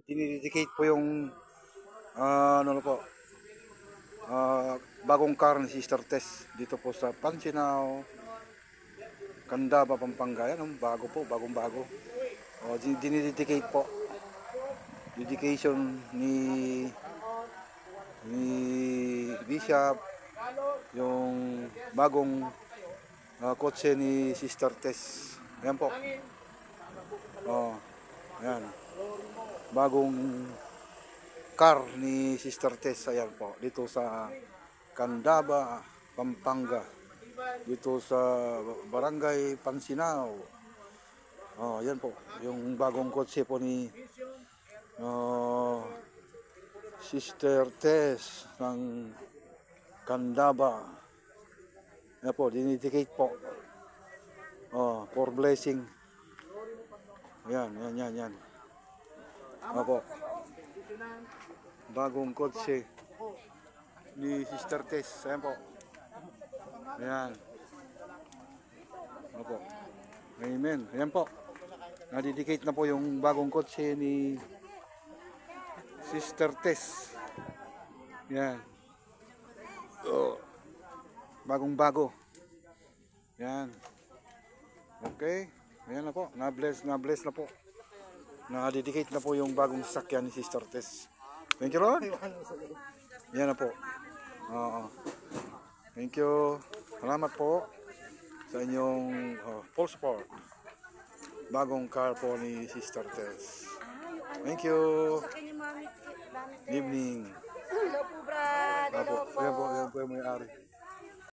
dinidedicate po yung ano po, bagong car ni Sister Tess dito po sa Pansinao, Candaba, Pampanga. Yan, bago po, bagong-bago. Dinidedicate po. Dedication ni Bishop yung bagong kotse ni Sister Tess. Ayan po. Ayan. Bagong car ni Sister Tess. Ayan po. Dito sa Candaba, Pampanga. Dito sa Barangay Pansinao. Ayan po. Yung bagong kotse po ni Sister Tess ng Candaba. Ayan po. Dinidicate po. For blessing. Yan. Apo. Bagong kotse ni Sister Tess. Ayan po. Ayan. Apo. Amen. Ayan po. Nadedicate na po yung bagong kotse ni Sister Tess. Ayan. Bagong bago. Ayan. Okay. Ayan na po. Na-bless na po. Na-dedicate na po yung bagong sasakyan ni Sister Tess. Thank you, Lord. Ayan na po. Thank you. Salamat po sa inyong full support. Bagong car po ni Sister Tess. Thank you. Evening. Hello po, Brad. Hello po. Ayan po yung may-ari.